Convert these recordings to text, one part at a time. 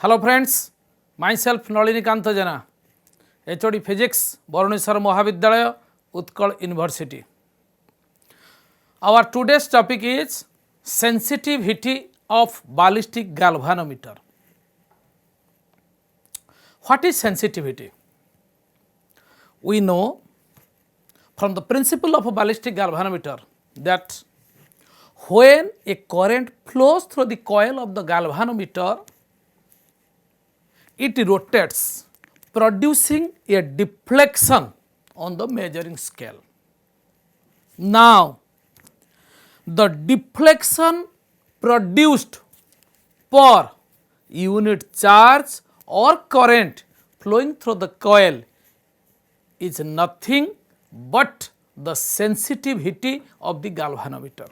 Hello friends, myself Nalinikanta Jana, HOD Physics, Bhubaneswar Mahavidyalaya, Utkal University. Our today's topic is sensitivity of ballistic galvanometer. What is sensitivity? We know from the principle of a ballistic galvanometer that when a current flows through the coil of the galvanometer, it rotates, producing a deflection on the measuring scale. Now, the deflection produced per unit charge or current flowing through the coil is nothing but the sensitivity of the galvanometer.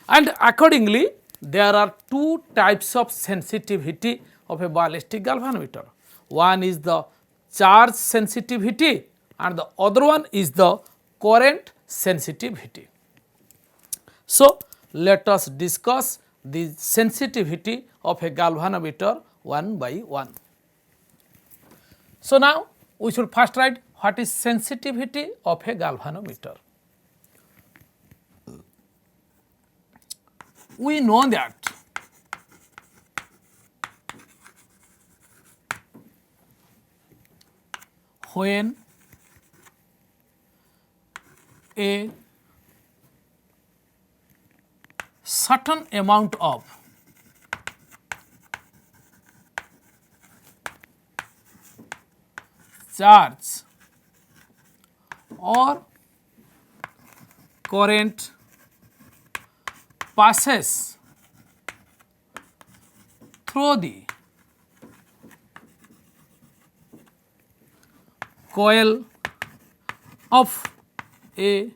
And accordingly, there are two types of sensitivity of a ballistic galvanometer. One is the charge sensitivity and the other one is the current sensitivity. So, let us discuss the sensitivity of a galvanometer one by one. So, now we should first write what is sensitivity of a galvanometer. We know that when a certain amount of charge or current passes through the coil of a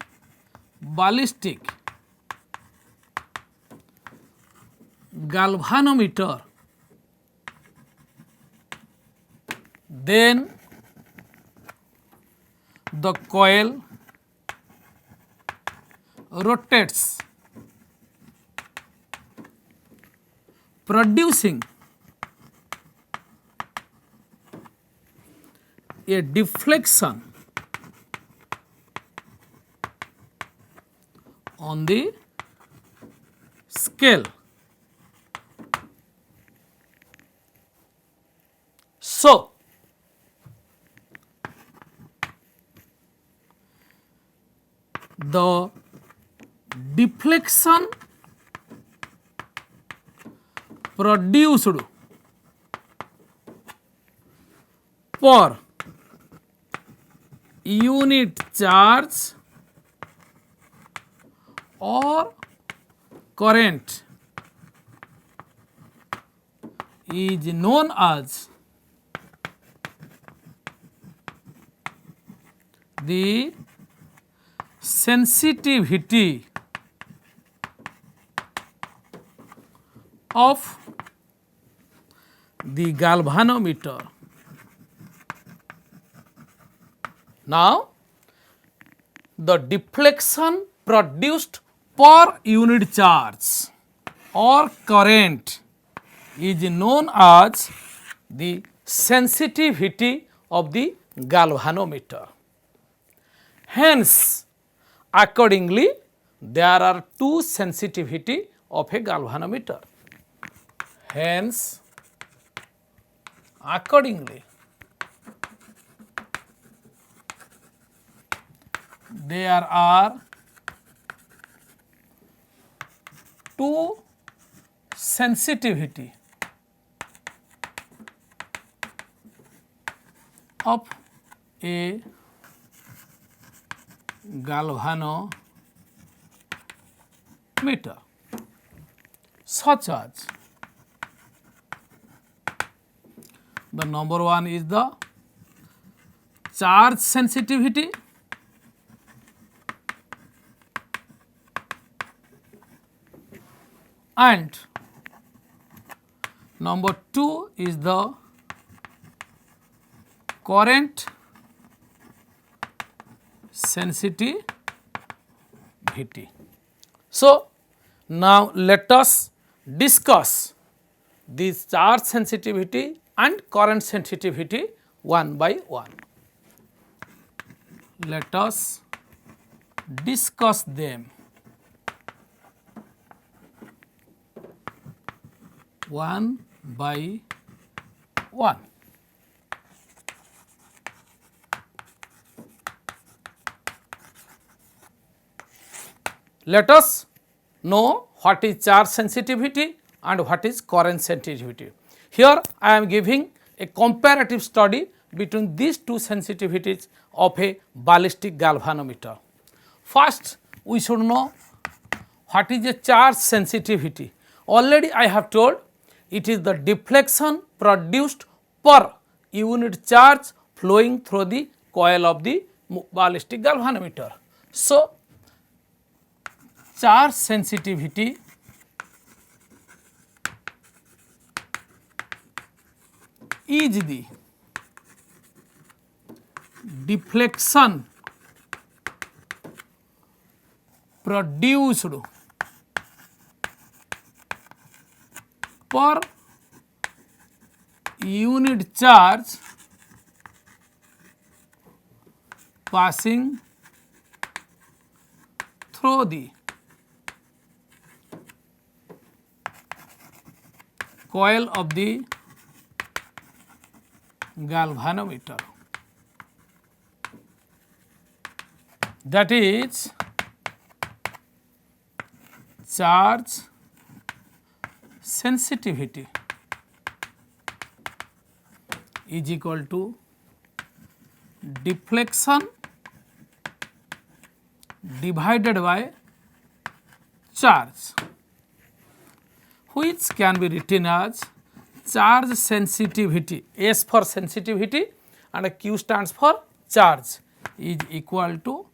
ballistic galvanometer, then the coil rotates, producing a deflection on the scale. So, the deflection produced per unit charge or current is known as the sensitivity of the galvanometer. Now, the deflection produced per unit charge or current is known as the sensitivity of the galvanometer. Hence, accordingly, there are two sensitivity of a galvanometer. Hence, accordingly, there are two sensitivity of a galvanometer, such as the number one is the charge sensitivity, and number two is the current sensitivity. So, now let us discuss this charge sensitivity and current sensitivity one by one. Let us discuss them one by one. Let us know what is charge sensitivity and what is current sensitivity. Here I am giving a comparative study between these two sensitivities of a ballistic galvanometer. First, we should know what is a charge sensitivity. Already I have told it is the deflection produced per unit charge flowing through the coil of the ballistic galvanometer. So, charge sensitivity is the deflection produced per unit charge passing through the coil of the galvanometer. That is charge sensitivity is equal to deflection divided by charge, which can be written as charge sensitivity, S for sensitivity and Q stands for charge, is equal to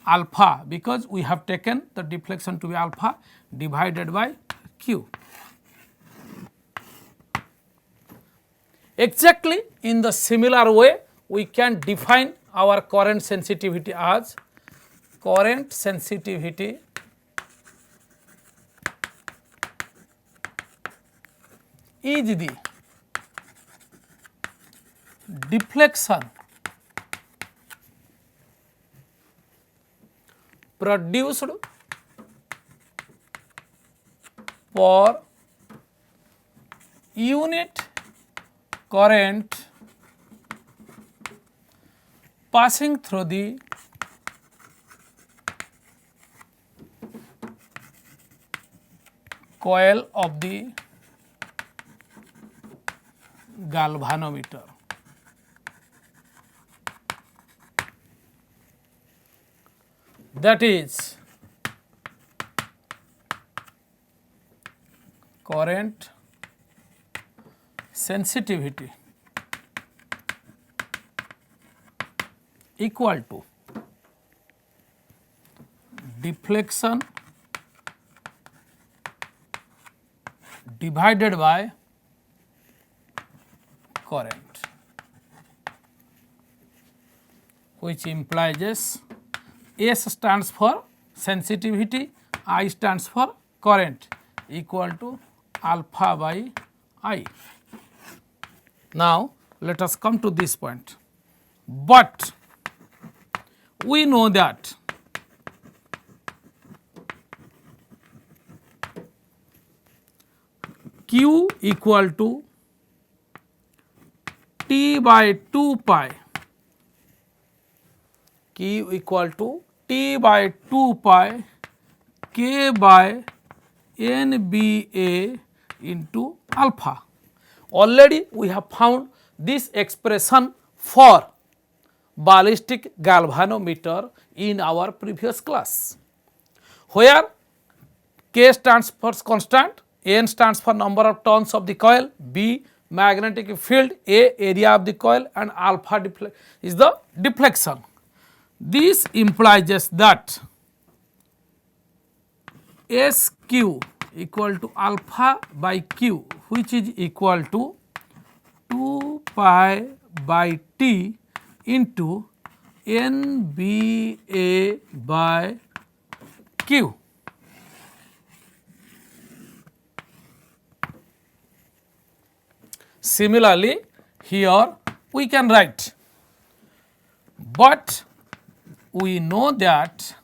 alpha, because we have taken the deflection to be alpha, divided by Q. Exactly in the similar way, we can define our current sensitivity as current sensitivity is the deflection produced per unit current passing through the coil of the galvanometer. That is current sensitivity equal to deflection divided by current, which implies S stands for sensitivity, I stands for current, equal to alpha by I. Now, let us come to this point, but we know that Q equal to T by 2 pi, Q equal to T by 2 pi K by NBA into alpha. Already we have found this expression for ballistic galvanometer in our previous class, where K stands for constant, N stands for number of turns of the coil, B magnetic field, A area of the coil, and alpha is the deflection. This implies that SQ equal to alpha by Q, which is equal to 2 pi by T into NBA by Q. Similarly, here we can write, but we know that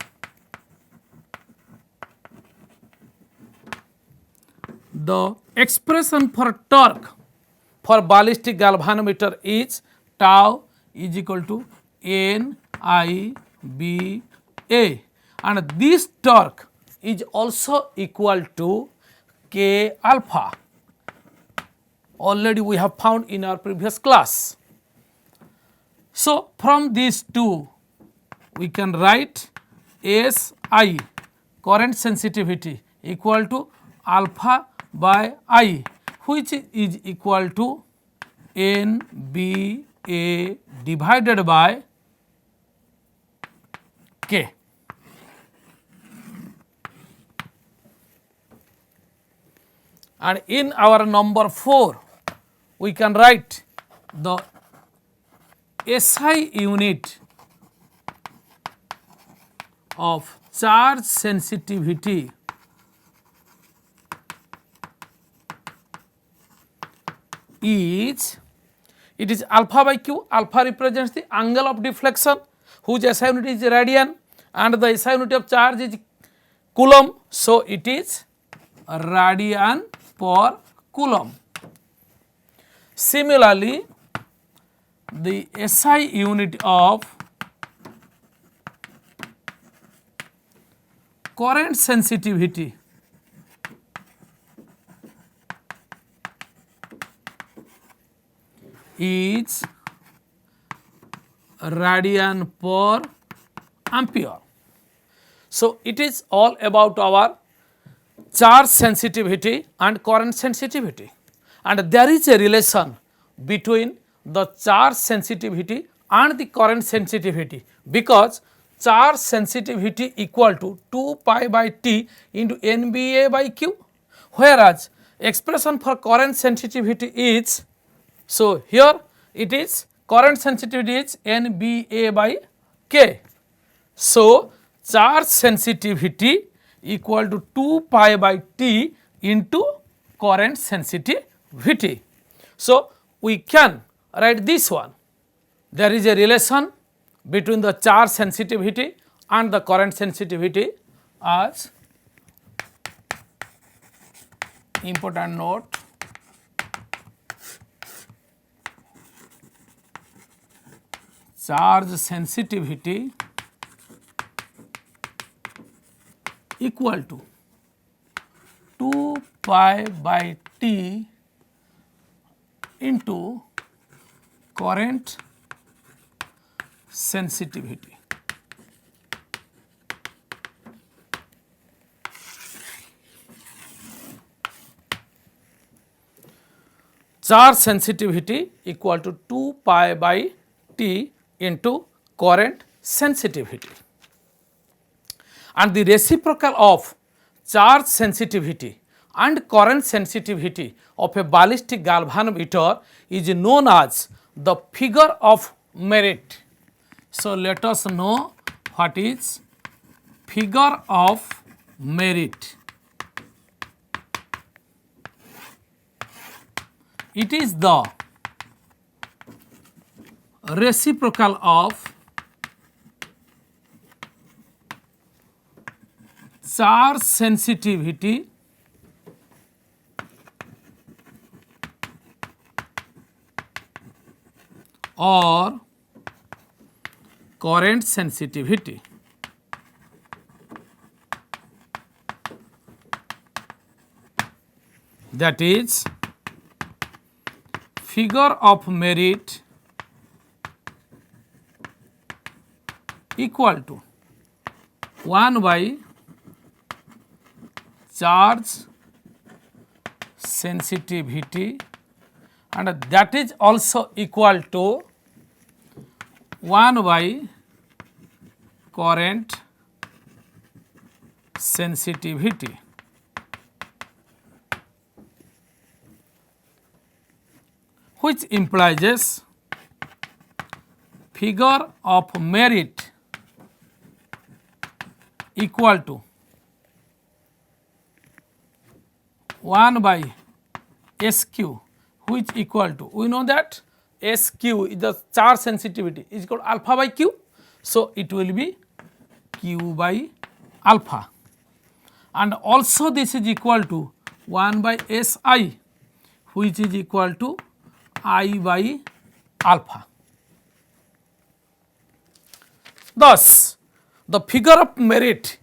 the expression for torque for ballistic galvanometer is tau is equal to NIBA, and this torque is also equal to K alpha. Already we have found in our previous class. So, from these two we can write SI, current sensitivity, equal to alpha by I, which is equal to NBA divided by K. And in our number 4, we can write the SI unit of charge sensitivity is, it is alpha by Q. Alpha represents the angle of deflection, whose SI unit is radian, and the SI unit of charge is coulomb. So, it is radian per coulomb. Similarly, the SI unit of current sensitivity is radian per ampere. So, it is all about our charge sensitivity and current sensitivity, and there is a relation between the charge sensitivity and the current sensitivity, because charge sensitivity equal to 2 pi by T into NBA by Q, whereas expression for current sensitivity is, so here it is current sensitivity is NBA by K. So, charge sensitivity equal to 2 pi by T into current sensitivity. So, we can write this one. There is a relation between the charge sensitivity and the current sensitivity as important note. Charge sensitivity equal to 2 pi by T into current sensitivity. Charge sensitivity equal to 2 pi by T into current sensitivity, and the reciprocal of charge sensitivity and current sensitivity of a ballistic galvanometer is known as the figure of merit. So, let us know what is figure of merit. It is the reciprocal of charge sensitivity or current sensitivity. That is figure of merit equal to 1 by charge sensitivity, and that is also equal to 1 by current sensitivity. Which implies figure of merit equal to 1 by SQ, which equal to, we know that SQ is the charge sensitivity is equal to alpha by Q. So, it will be Q by alpha, and also this is equal to 1 by SI, which is equal to I by alpha. Thus, the figure of merit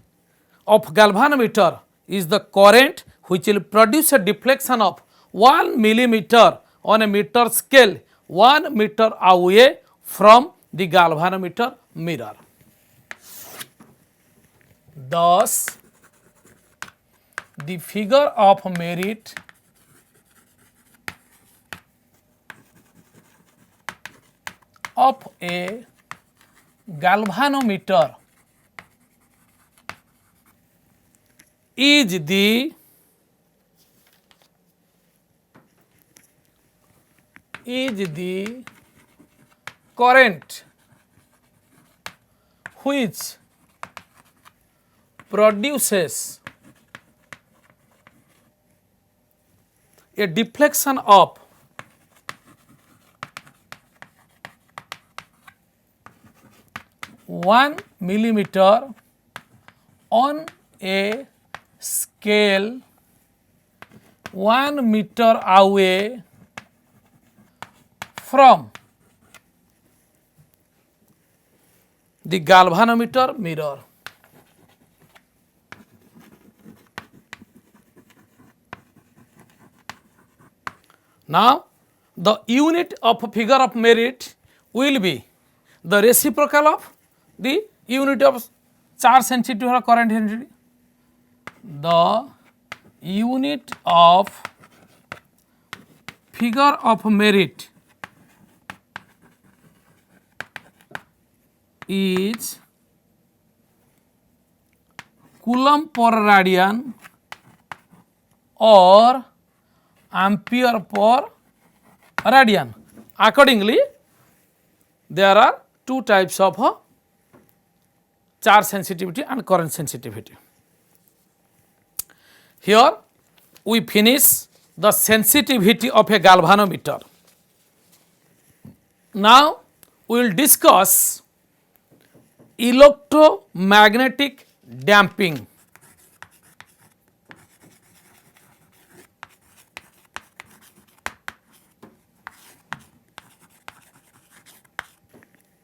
of galvanometer is the current which will produce a deflection of 1 millimeter on a meter scale 1 meter away from the galvanometer mirror. Thus, the figure of merit of a galvanometer is the current which produces a deflection of 1 millimeter on a scale 1 meter away from the galvanometer mirror. Now, the unit of figure of merit will be the reciprocal of the unit of charge sensitivity or current sensitivity. The unit of figure of merit is coulomb per radian or ampere per radian. Accordingly, there are two types of charge sensitivity and current sensitivity. Here we finish the sensitivity of a galvanometer. Now we will discuss electromagnetic damping.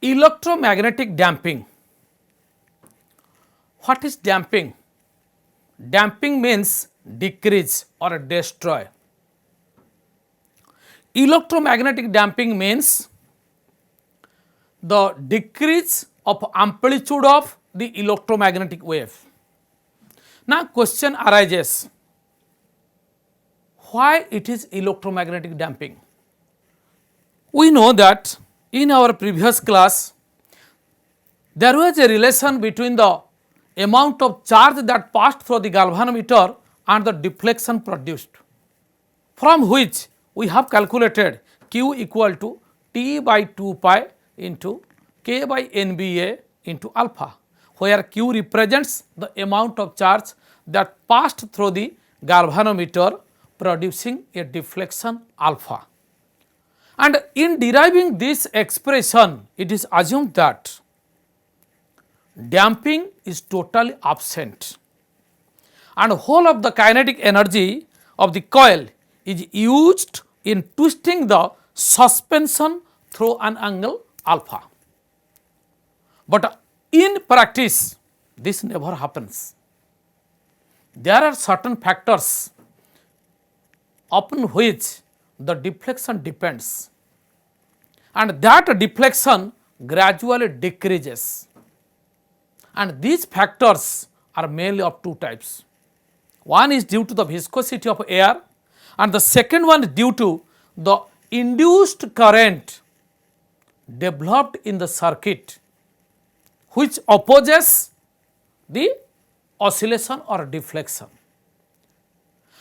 Electromagnetic damping. What is damping? Damping means decrease or destroy. Electromagnetic damping means the decrease of amplitude of the electromagnetic wave. Now question arises, why it is electromagnetic damping? We know that in our previous class there was a relation between the amount of charge that passed through the galvanometer and the deflection produced, from which we have calculated Q equal to T by 2 pi into K by NBA into alpha, where Q represents the amount of charge that passed through the galvanometer producing a deflection alpha. And in deriving this expression, it is assumed that damping is totally absent and whole of the kinetic energy of the coil is used in twisting the suspension through an angle alpha. But in practice, this never happens. There are certain factors upon which the deflection depends, and that deflection gradually decreases. And these factors are mainly of two types. One is due to the viscosity of air, and the second one is due to the induced current developed in the circuit, which opposes the oscillation or deflection.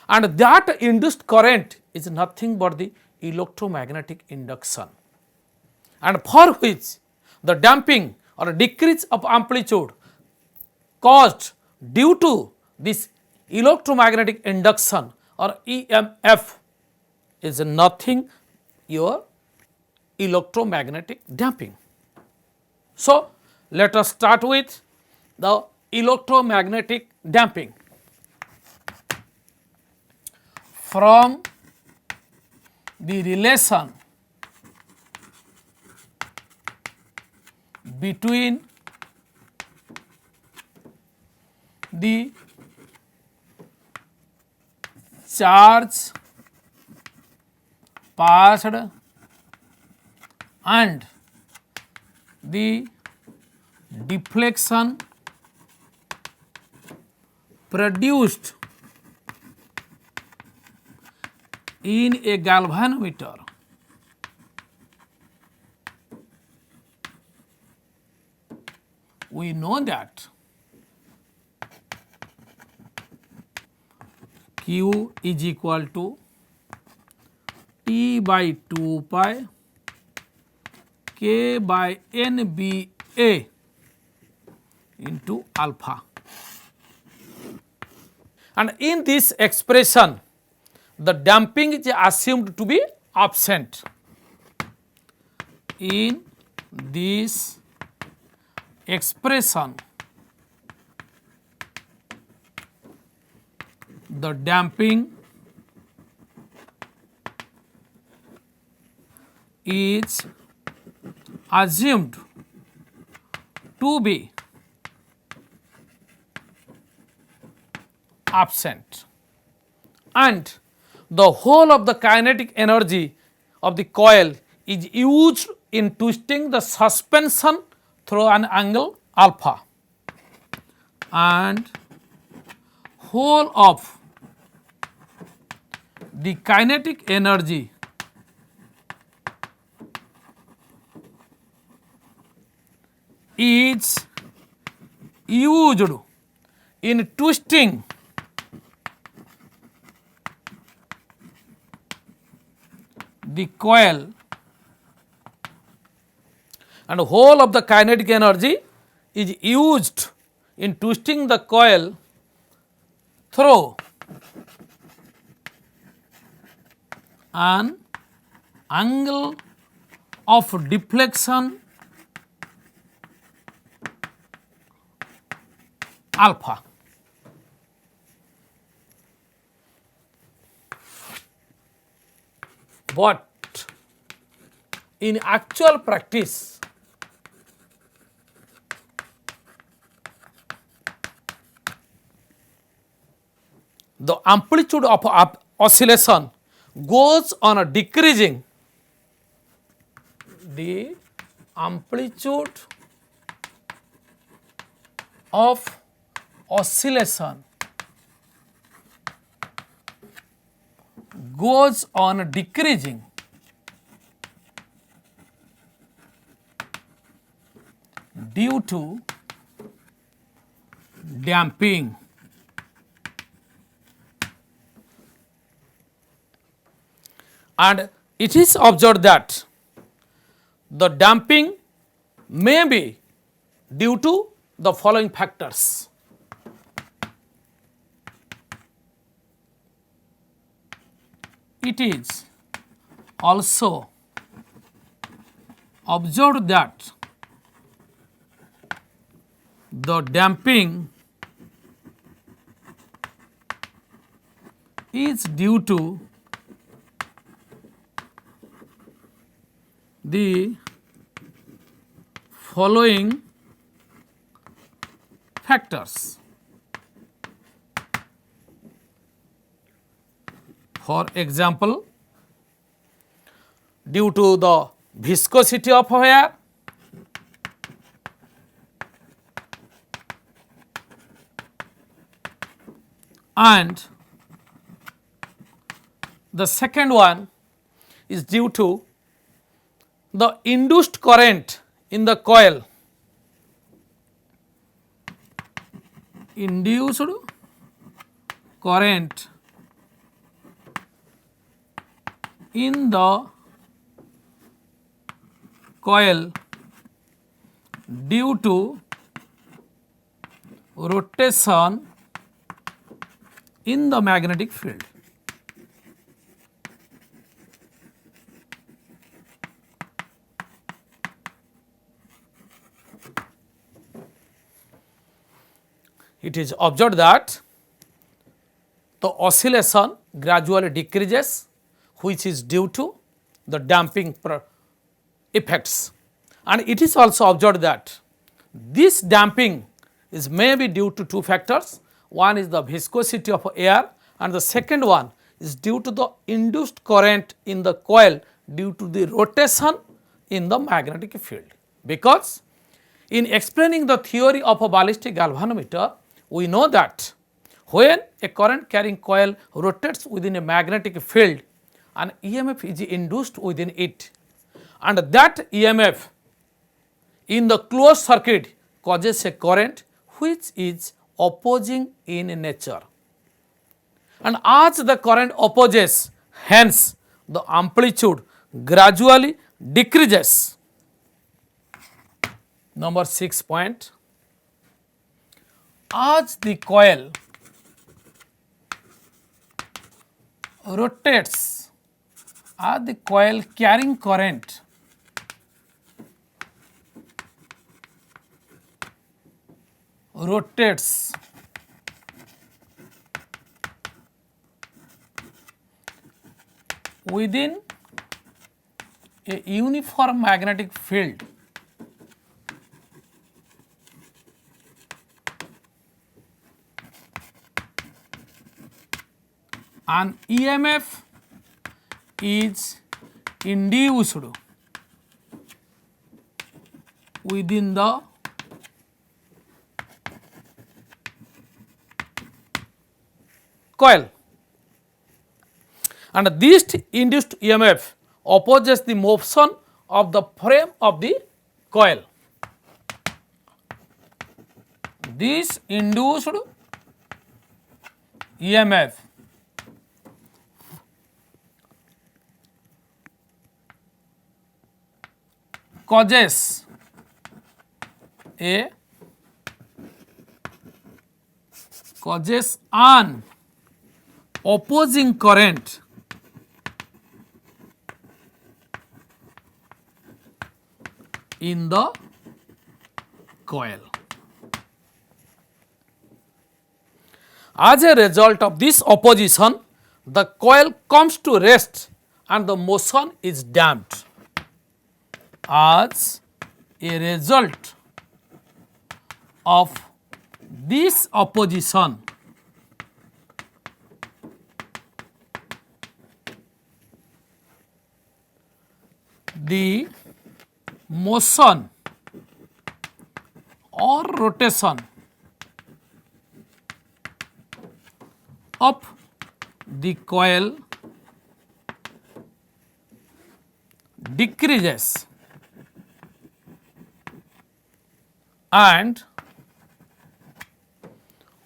And that induced current is nothing but the electromagnetic induction, and for which the damping or decrease of amplitude caused due to this electromagnetic induction or EMF is nothing your electromagnetic damping. So, let us start with the electromagnetic damping. From the relation between the charge passed and the deflection produced in a galvanometer we know that Q is equal to T by 2 pi K by NBA into alpha. And in this expression, the damping is assumed to be absent. In this expression, the damping is assumed to be absent, and the whole of the kinetic energy of the coil is used in twisting the suspension through an angle alpha, and whole of the kinetic energy is used in twisting the coil, and whole of the kinetic energy is used in twisting the coil through an angle of deflection alpha. But in actual practice, the amplitude of oscillation goes on a decreasing. The amplitude of oscillation goes on decreasing due to damping. And it is observed that the damping may be due to the following factors. It is also observed that the damping is due to the following factors. For example, due to the viscosity of air, and the second one is due to the induced current in the coil. Induced current in the coil due to rotation in the magnetic field. it is observed that the oscillation gradually decreases, which is due to the damping effects, and it is also observed that this damping is maybe due to two factors. One is the viscosity of air, and the second one is due to the induced current in the coil due to the rotation in the magnetic field. Because in explaining the theory of a ballistic galvanometer, we know that when a current carrying coil rotates within a magnetic field, an EMF is induced within it, and that EMF in the closed circuit causes a current which is opposing in nature. And as the current opposes, hence the amplitude gradually decreases. Number 6 point, as the coil rotates, as the coil carrying current rotates within a uniform magnetic field, an EMF is induced within the coil, and this induced EMF opposes the motion of the frame of the coil. This induced EMF causes an opposing current in the coil. As a result of this opposition, the coil comes to rest and the motion is damped. As a result of this opposition, the motion or rotation of the coil decreases and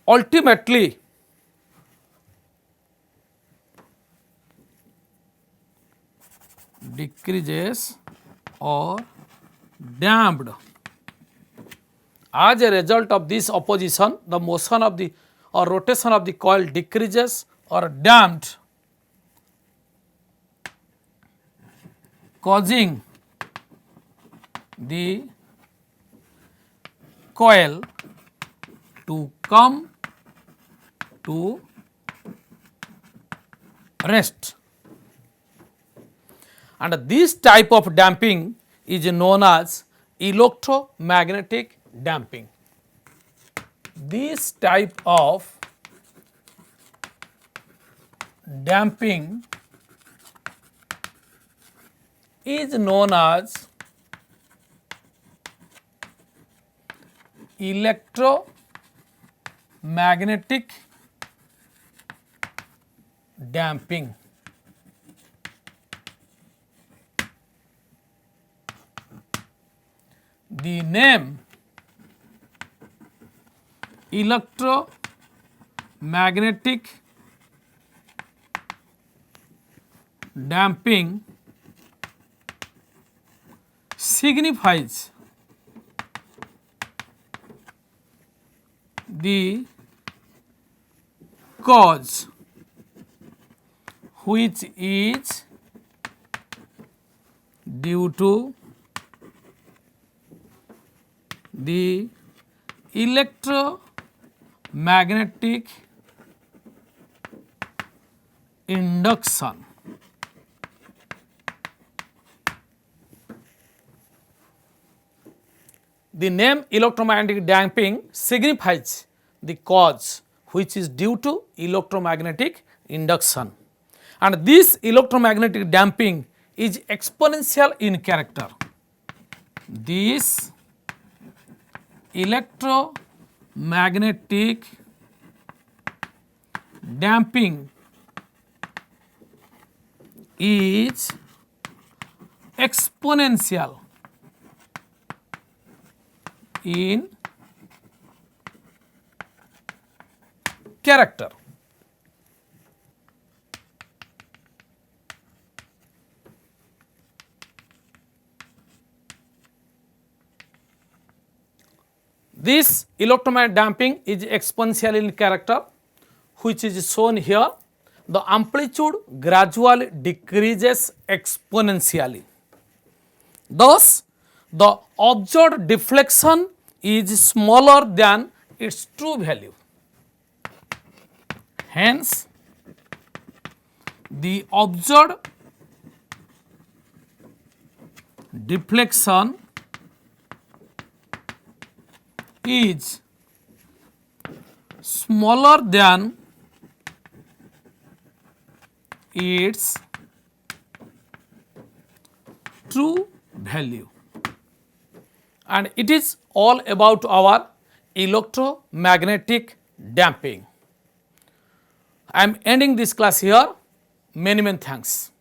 ultimately decreases or damped. As a result of this opposition, the motion of the or rotation of the coil decreases or damped, causing the coil to come to rest. And this type of damping is known as electromagnetic damping. This type of damping is known as electromagnetic damping. The name electromagnetic damping signifies the cause which is due to the magnetic induction. The name electromagnetic damping signifies the cause which is due to electromagnetic induction, and this electromagnetic damping is exponential in character. This electromagnetic damping is exponential in character. This electromagnetic damping is exponential in character, which is shown here. The amplitude gradually decreases exponentially. Thus, the observed deflection is smaller than its true value. Hence, the observed deflection is smaller than its true value, and it is all about our electromagnetic damping. I am ending this class here. Many thanks.